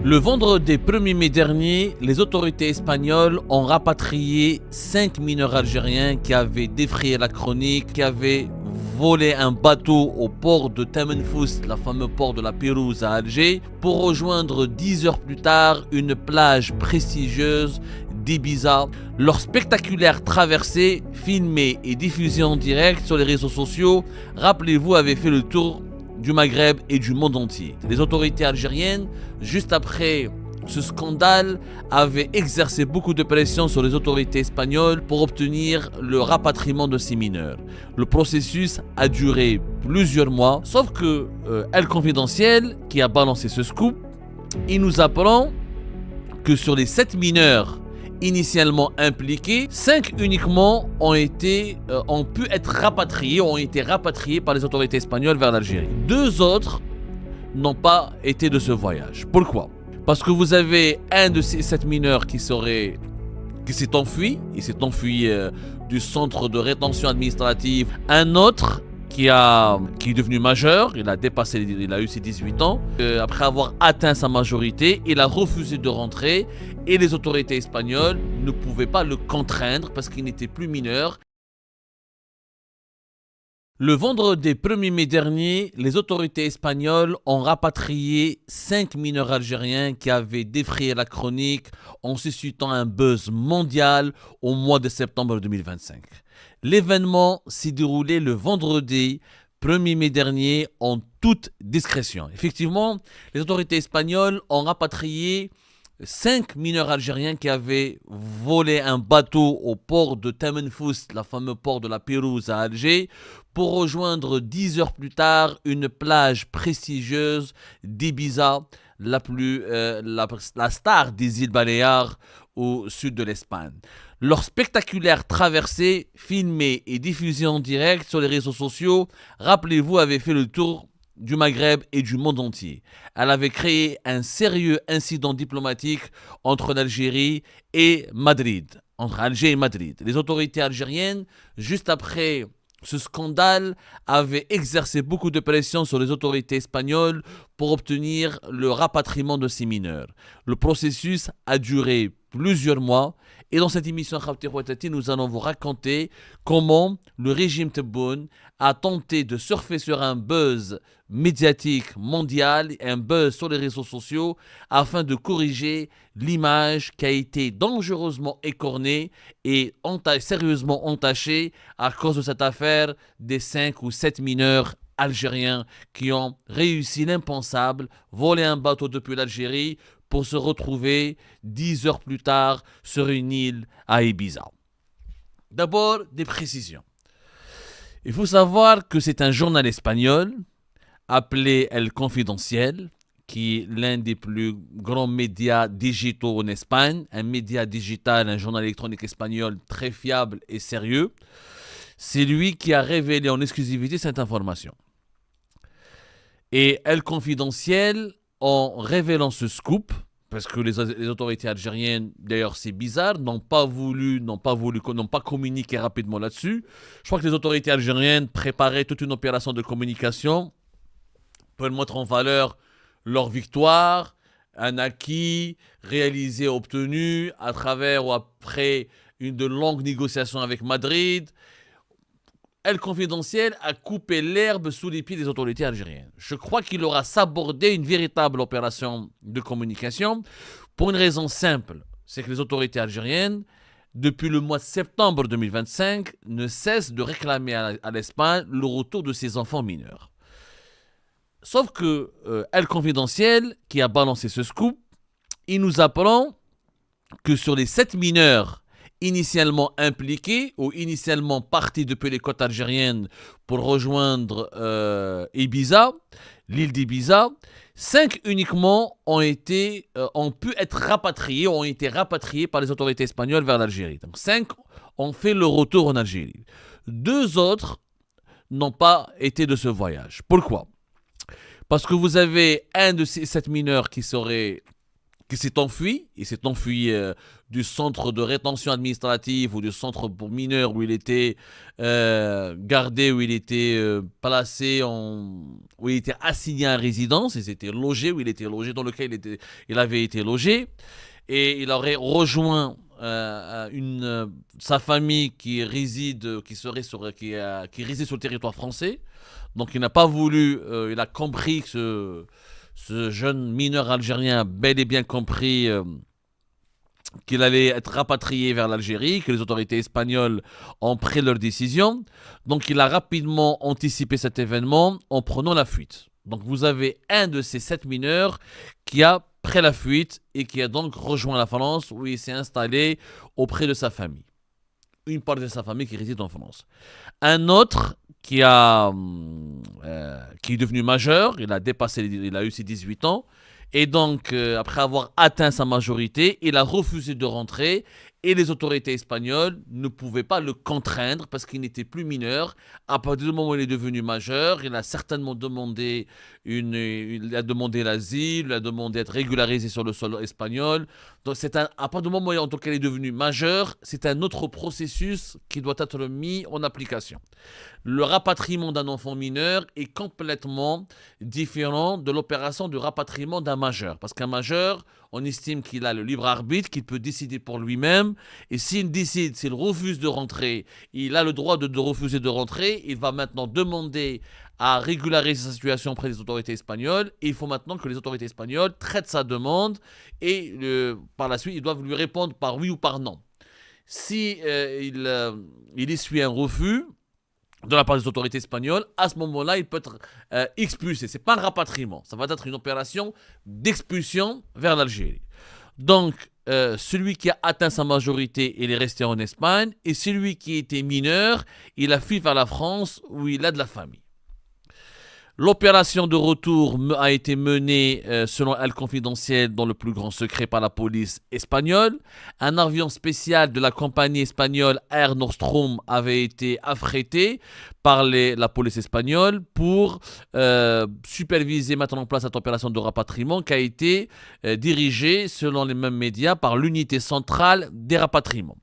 Le vendredi 1er mai dernier, les autorités espagnoles ont rapatrié 5 mineurs algériens qui avaient défrayé la chronique, qui avaient volé un bateau au port de Tamanfous, la fameux port de la Pérouse à Alger, pour rejoindre 10 heures plus tard une plage prestigieuse d'Ibiza. Leur spectaculaire traversée, filmée et diffusée en direct sur les réseaux sociaux, rappelez-vous, avait fait le tour du Maghreb et du monde entier. Les autorités algériennes, juste après ce scandale, avaient exercé beaucoup de pression sur les autorités espagnoles pour obtenir le rapatriement de ces mineurs. Le processus a duré plusieurs mois, sauf que El Confidentiel, qui a balancé ce scoop, il nous apprend que sur les 7 mineurs initialement impliqués, 5 uniquement ont pu être rapatriés, ont été rapatriés par les autorités espagnoles vers l'Algérie. 2 autres n'ont pas été de ce voyage. Pourquoi ? Parce que vous avez un de ces 7 mineurs qui s'est enfui, il s'est enfui du centre de rétention administrative. Un autre qui est devenu majeur, il a eu ses 18 ans. Après avoir atteint sa majorité, il a refusé de rentrer et les autorités espagnoles ne pouvaient pas le contraindre parce qu'il n'était plus mineur. Le vendredi 1er mai dernier, les autorités espagnoles ont rapatrié 5 mineurs algériens qui avaient défrayé la chronique en suscitant un buzz mondial au mois de septembre 2025. L'événement s'est déroulé le vendredi 1er mai dernier en toute discrétion. Effectivement, les autorités espagnoles ont rapatrié 5 mineurs algériens qui avaient volé un bateau au port de Tamanfous, la fameux port de la Pérouse à Alger, pour rejoindre 10 heures plus tard une plage prestigieuse d'Ibiza, la star des îles Baléares au sud de l'Espagne. Leur spectaculaire traversée, filmée et diffusée en direct sur les réseaux sociaux, rappelez-vous, avait fait le tour du Maghreb et du monde entier. Elle avait créé un sérieux incident diplomatique entre l'Algérie et Madrid, entre Alger et Madrid. Les autorités algériennes, juste après ce scandale, avaient exercé beaucoup de pression sur les autorités espagnoles pour obtenir le rapatriement de ces mineurs. Le processus a duré plusieurs mois et dans cette émission Khawti Khouatati, nous allons vous raconter comment le régime Tebboune a tenté de surfer sur un buzz médiatique mondial, un buzz sur les réseaux sociaux afin de corriger l'image qui a été dangereusement écornée et sérieusement entachée à cause de cette affaire des 5 ou 7 mineurs algériens qui ont réussi l'impensable, volé un bateau depuis l'Algérie pour se retrouver 10 heures plus tard sur une île à Ibiza. D'abord, des précisions. Il faut savoir que c'est un journal espagnol appelé El Confidentiel, qui est l'un des plus grands médias digitaux en Espagne, un média digital, un journal électronique espagnol très fiable et sérieux. C'est lui qui a révélé en exclusivité cette information. Et El Confidentiel, en révélant ce scoop, parce que les autorités algériennes, d'ailleurs c'est bizarre, n'ont pas communiqué rapidement là-dessus. Je crois que les autorités algériennes préparaient toute une opération de communication pour mettre en valeur leur victoire, un acquis réalisé, obtenu à travers ou après de longues négociations avec Madrid. El Confidentiel a coupé l'herbe sous les pieds des autorités algériennes. Je crois qu'il aura sabordé une véritable opération de communication pour une raison simple. C'est que les autorités algériennes, depuis le mois de septembre 2025, ne cessent de réclamer à l'Espagne le retour de ses enfants mineurs. Sauf que El Confidentiel, qui a balancé ce scoop, il nous apprend que sur les 7 mineurs initialement impliqués ou initialement partis depuis les côtes algériennes pour rejoindre Ibiza, l'île d'Ibiza, 5 uniquement ont pu être rapatriés, ont été rapatriés par les autorités espagnoles vers l'Algérie. Donc 5 ont fait le retour en Algérie. 2 autres n'ont pas été de ce voyage. Pourquoi ? Parce que vous avez un de ces 7 mineurs qui qui s'est enfui. Il s'est enfui du centre de rétention administrative ou du centre pour mineurs où il était gardé, où il était placé, où il était assigné à résidence. Il s'était logé, où il était logé, dans lequel il avait été logé. Et il aurait rejoint sa famille qui réside sur le territoire français. Donc il n'a pas voulu, il a compris que ce jeune mineur algérien a bel et bien compris qu'il allait être rapatrié vers l'Algérie, que les autorités espagnoles ont pris leur décision. Donc il a rapidement anticipé cet événement en prenant la fuite. Donc vous avez un de ces 7 mineurs qui a pris la fuite et qui a donc rejoint la France où il s'est installé auprès de sa famille. Une partie de sa famille qui réside en France. Un autre qui est devenu majeur, il a eu ses 18 ans, et donc après avoir atteint sa majorité, il a refusé de rentrer et les autorités espagnoles ne pouvaient pas le contraindre parce qu'il n'était plus mineur. À partir du moment où il est devenu majeur, il a certainement demandé l'asile, il a demandé d'être régularisé sur le sol espagnol. Donc à partir du moment où en tout cas il est devenu majeur, c'est un autre processus qui doit être mis en application. Le rapatriement d'un enfant mineur est complètement différent de l'opération de rapatriement d'un majeur. Parce qu'un majeur, on estime qu'il a le libre arbitre, qu'il peut décider pour lui-même. Et s'il refuse de rentrer, il a le droit de refuser de rentrer. Il va maintenant demander à régulariser sa situation auprès des autorités espagnoles. Et il faut maintenant que les autorités espagnoles traitent sa demande. Et par la suite, ils doivent lui répondre par oui ou par non. Si il essuie un refus de la part des autorités espagnoles, à ce moment-là, il peut être expulsé. Ce n'est pas un rapatriement, ça va être une opération d'expulsion vers l'Algérie. Donc, celui qui a atteint sa majorité, il est resté en Espagne, et celui qui était mineur, il a fui vers la France où il a de la famille. L'opération de retour a été menée selon El Confidentiel dans le plus grand secret par la police espagnole. Un avion spécial de la compagnie espagnole Air Nostrum avait été affrété par la police espagnole pour superviser, mettre en place cette opération de rapatriement qui a été dirigée, selon les mêmes médias, par l'unité centrale des rapatriements.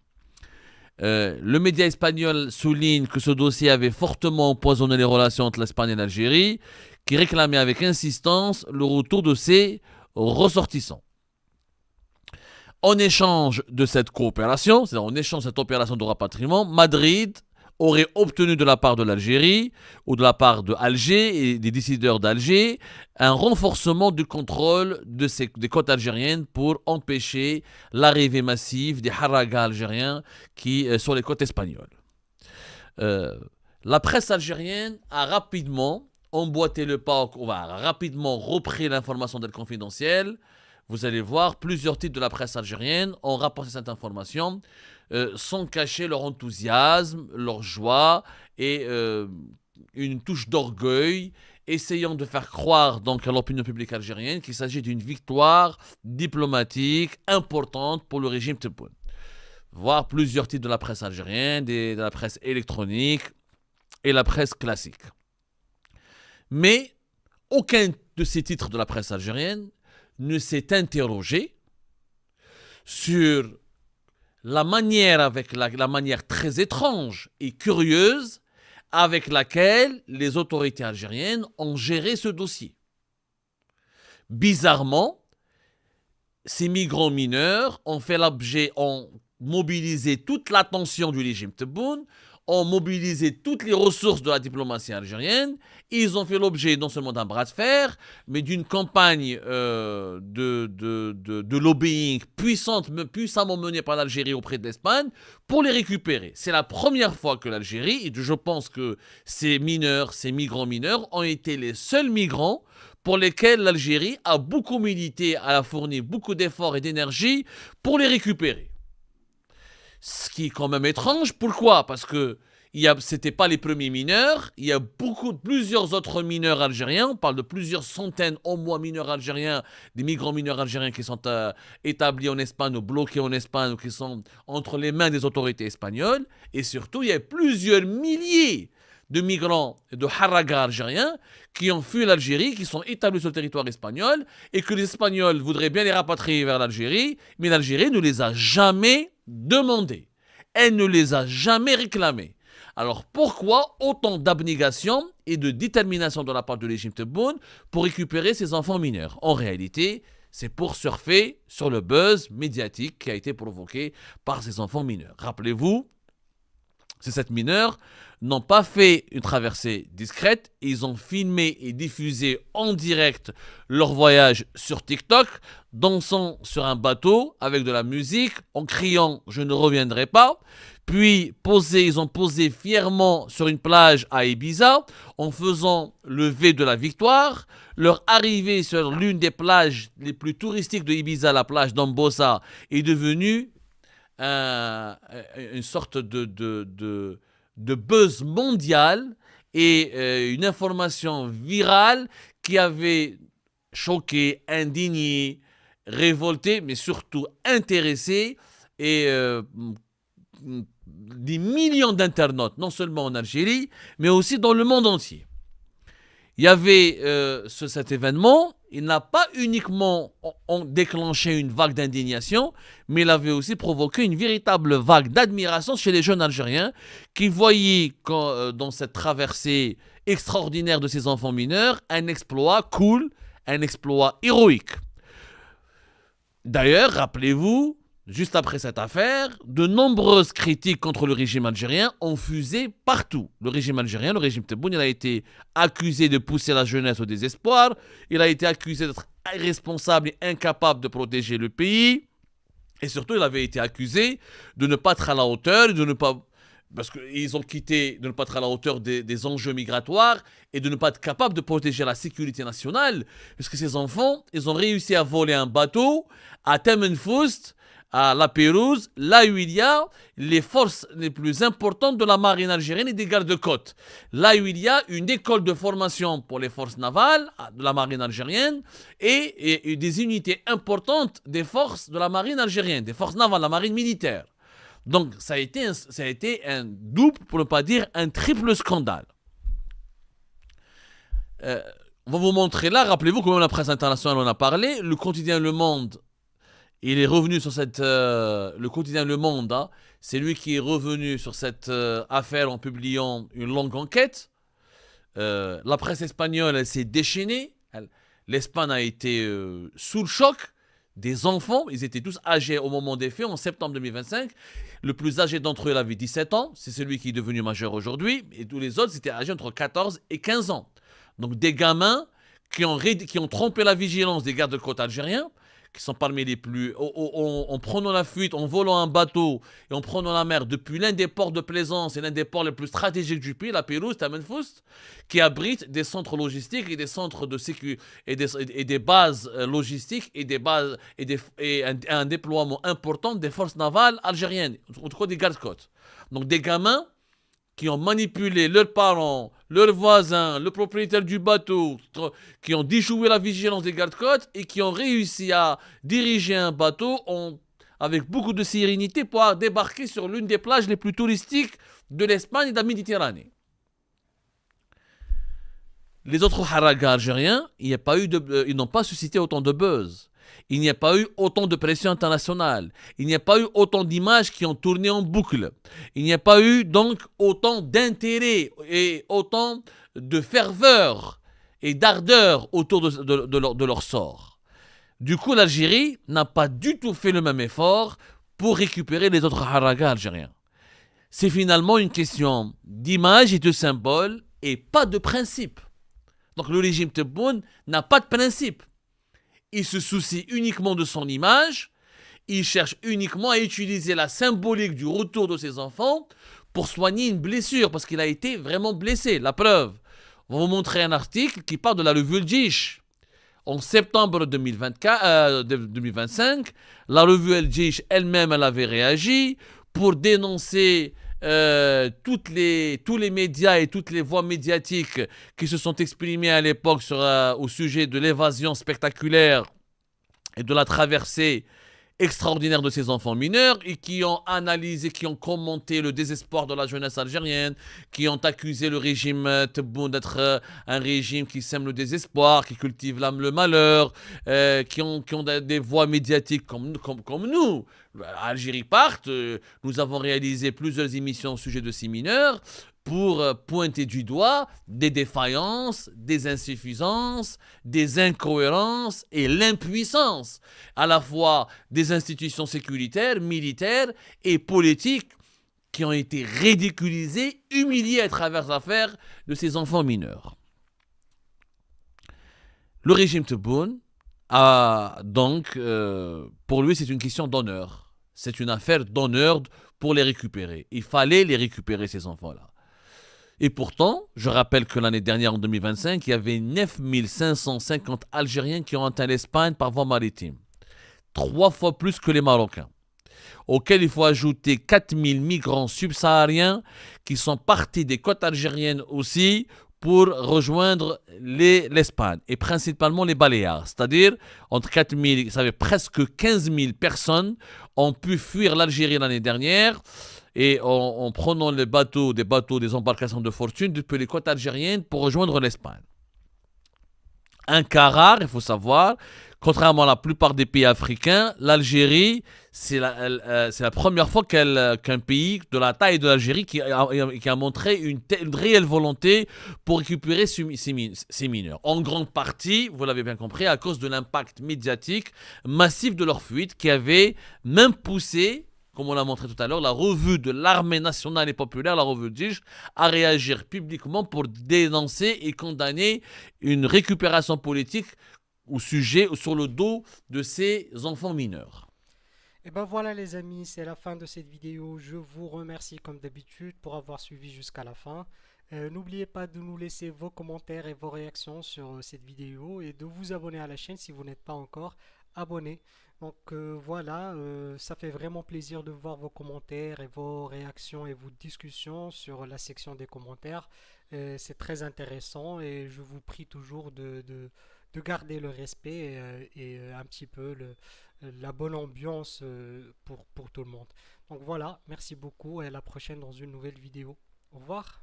Le média espagnol souligne que ce dossier avait fortement empoisonné les relations entre l'Espagne et l'Algérie, qui réclamait avec insistance le retour de ses ressortissants. En échange de cette coopération, c'est-à-dire en échange de cette opération de rapatriement, Madrid aurait obtenu de la part de l'Algérie ou de la part d'Alger et des décideurs d'Alger un renforcement du contrôle des côtes algériennes pour empêcher l'arrivée massive des haragas algériens sur les côtes espagnoles. La presse algérienne a rapidement emboîté le pas, a rapidement repris l'information d'El Confidentiel. Vous allez voir, plusieurs titres de la presse algérienne ont rapporté cette information sans cacher leur enthousiasme, leur joie et une touche d'orgueil, essayant de faire croire donc à l'opinion publique algérienne qu'il s'agit d'une victoire diplomatique importante pour le régime Tebboune. Voir plusieurs titres de la presse algérienne, de la presse électronique et la presse classique. Mais aucun de ces titres de la presse algérienne ne s'est interrogé sur la manière très étrange et curieuse avec laquelle les autorités algériennes ont géré ce dossier. Bizarrement, ces migrants mineurs ont mobilisé toute l'attention du régime Tebboune, ont mobilisé toutes les ressources de la diplomatie algérienne. Ils ont fait l'objet non seulement d'un bras de fer, mais d'une campagne de lobbying puissamment menée par l'Algérie auprès de l'Espagne pour les récupérer. C'est la première fois que l'Algérie, et je pense que ces migrants mineurs, ont été les seuls migrants pour lesquels l'Algérie a beaucoup milité, a fourni beaucoup d'efforts et d'énergie pour les récupérer. Ce qui est quand même étrange. Pourquoi ? Parce que ce n'étaient pas les premiers mineurs. Il y a plusieurs autres mineurs algériens. On parle de plusieurs centaines au moins mineurs algériens, des migrants mineurs algériens qui sont établis en Espagne ou bloqués en Espagne ou qui sont entre les mains des autorités espagnoles. Et surtout, il y a plusieurs milliers de migrants et de haragas algériens qui ont fui l'Algérie, qui sont établis sur le territoire espagnol, et que les Espagnols voudraient bien les rapatrier vers l'Algérie, mais l'Algérie ne les a jamais demandés. Elle ne les a jamais réclamés. Alors pourquoi autant d'abnégation et de détermination de la part du régime Tebboune pour récupérer ces enfants mineurs? En réalité, c'est pour surfer sur le buzz médiatique qui a été provoqué par ces enfants mineurs. Rappelez-vous, ces 7 mineurs n'ont pas fait une traversée discrète, ils ont filmé et diffusé en direct leur voyage sur TikTok, dansant sur un bateau avec de la musique, en criant « Je ne reviendrai pas ». Puis ils ont posé fièrement sur une plage à Ibiza en faisant le V de la victoire. Leur arrivée sur l'une des plages les plus touristiques de Ibiza, la plage d'Ambossa, est devenue une sorte de buzz mondial et une information virale qui avait choqué, indigné, révolté, mais surtout intéressé et des millions d'internautes, non seulement en Algérie, mais aussi dans le monde entier. Il y avait cet événement, il n'a pas uniquement déclenché une vague d'indignation, mais il avait aussi provoqué une véritable vague d'admiration chez les jeunes Algériens qui voyaient dans cette traversée extraordinaire de ces enfants mineurs un exploit cool, un exploit héroïque. D'ailleurs, rappelez-vous, juste après cette affaire, de nombreuses critiques contre le régime algérien ont fusé partout. Le régime algérien, le régime Tebboune, il a été accusé de pousser la jeunesse au désespoir. Il a été accusé d'être irresponsable et incapable de protéger le pays. Et surtout, il avait été accusé de ne pas être à la hauteur, parce qu'ils ont quitté, de ne pas être à la hauteur des enjeux migratoires et de ne pas être capable de protéger la sécurité nationale. Parce que ces enfants, ils ont réussi à voler un bateau à Temenfoust, à La Pérouse, là où il y a les forces les plus importantes de la marine algérienne et des gardes-côtes. Là où il y a une école de formation pour les forces navales de la marine algérienne et des unités importantes des forces de la marine algérienne, des forces navales, la marine militaire. Donc ça a été un double, pour ne pas dire un triple scandale. On va vous montrer là, rappelez-vous que même la presse internationale en a parlé, le quotidien Le Monde. Il est revenu sur le quotidien Le Monde, hein, c'est lui qui est revenu sur cette affaire en publiant une longue enquête. La presse espagnole, elle s'est déchaînée. L'Espagne a été sous le choc. Des enfants, ils étaient tous âgés au moment des faits, en septembre 2025. Le plus âgé d'entre eux, il avait 17 ans. C'est celui qui est devenu majeur aujourd'hui. Et tous les autres, étaient âgés entre 14 et 15 ans. Donc des gamins qui ont trompé la vigilance des gardes-côtes algériens, qui sont parmi les plus... En prenant la fuite, en volant un bateau et en prenant la mer depuis l'un des ports de plaisance et l'un des ports les plus stratégiques du pays, la Pérouse, Temenfoust, qui abrite des centres logistiques et des centres de sécurité et des bases logistiques et un déploiement important des forces navales algériennes, en tout cas des gardes-côtes. Donc des gamins qui ont manipulé leurs parents, leurs voisins, le propriétaire du bateau, qui ont déjoué la vigilance des gardes-côtes et qui ont réussi à diriger un bateau avec beaucoup de sérénité pour débarquer sur l'une des plages les plus touristiques de l'Espagne et de la Méditerranée. Les autres haragas algériens, ils n'ont pas suscité autant de buzz. Il n'y a pas eu autant de pression internationale. Il n'y a pas eu autant d'images qui ont tourné en boucle. Il n'y a pas eu donc autant d'intérêt et autant de ferveur et d'ardeur autour de leur sort. Du coup, l'Algérie n'a pas du tout fait le même effort pour récupérer les autres haragas algériens. C'est finalement une question d'image et de symbole et pas de principe. Donc le régime Tebboune n'a pas de principe. Il se soucie uniquement de son image, il cherche uniquement à utiliser la symbolique du retour de ses enfants pour soigner une blessure, parce qu'il a été vraiment blessé. La preuve, on va vous montrer un article qui parle de la revue El Djish. En septembre 2025, la revue El Djish elle-même, elle avait réagi pour dénoncer tous les médias et toutes les voix médiatiques qui se sont exprimées à l'époque au sujet de l'évasion spectaculaire et de la traversée extraordinaire de ces enfants mineurs et qui ont analysé, qui ont commenté le désespoir de la jeunesse algérienne, qui ont accusé le régime Tebboune d'être un régime qui sème le désespoir, qui cultive le malheur, qui ont des voix médiatiques comme nous. Algérie part, nous avons réalisé plusieurs émissions au sujet de ces mineurs pour pointer du doigt des défaillances, des insuffisances, des incohérences et l'impuissance à la fois des institutions sécuritaires, militaires et politiques qui ont été ridiculisées, humiliées à travers l'affaire de ces enfants mineurs. Le régime Tebboune a donc, pour lui, c'est une question d'honneur. C'est une affaire d'honneur pour les récupérer. Il fallait les récupérer, ces enfants-là. Et pourtant, je rappelle que l'année dernière, en 2025, il y avait 9 550 Algériens qui ont atteint l'Espagne par voie maritime. 3 fois plus que les Marocains. Auquel il faut ajouter 4 000 migrants subsahariens qui sont partis des côtes algériennes aussi pour rejoindre l'Espagne, et principalement les Baléares. C'est-à-dire, entre 4 000, ça fait presque 15 000 personnes ont pu fuir l'Algérie l'année dernière, et en prenant des embarcations de fortune depuis les côtes algériennes pour rejoindre l'Espagne. Un cas rare, il faut savoir, contrairement à la plupart des pays africains, l'Algérie, c'est la première fois qu'un pays de la taille de l'Algérie qui a montré une réelle volonté pour récupérer ces mineurs. En grande partie, vous l'avez bien compris, à cause de l'impact médiatique massif de leur fuite qui avait même poussé, comme on l'a montré tout à l'heure, la revue de l'armée nationale et populaire, la revue Dij, à réagir publiquement pour dénoncer et condamner une récupération politique au sujet, sur le dos de ces enfants mineurs. Et ben voilà les amis, c'est la fin de cette vidéo. Je vous remercie comme d'habitude pour avoir suivi jusqu'à la fin. N'oubliez pas de nous laisser vos commentaires et vos réactions sur cette vidéo et de vous abonner à la chaîne si vous n'êtes pas encore abonné. Donc voilà, ça fait vraiment plaisir de voir vos commentaires et vos réactions et vos discussions sur la section des commentaires. C'est très intéressant et je vous prie toujours de garder le respect et un petit peu la bonne ambiance pour tout le monde. Donc voilà, merci beaucoup et à la prochaine dans une nouvelle vidéo. Au revoir.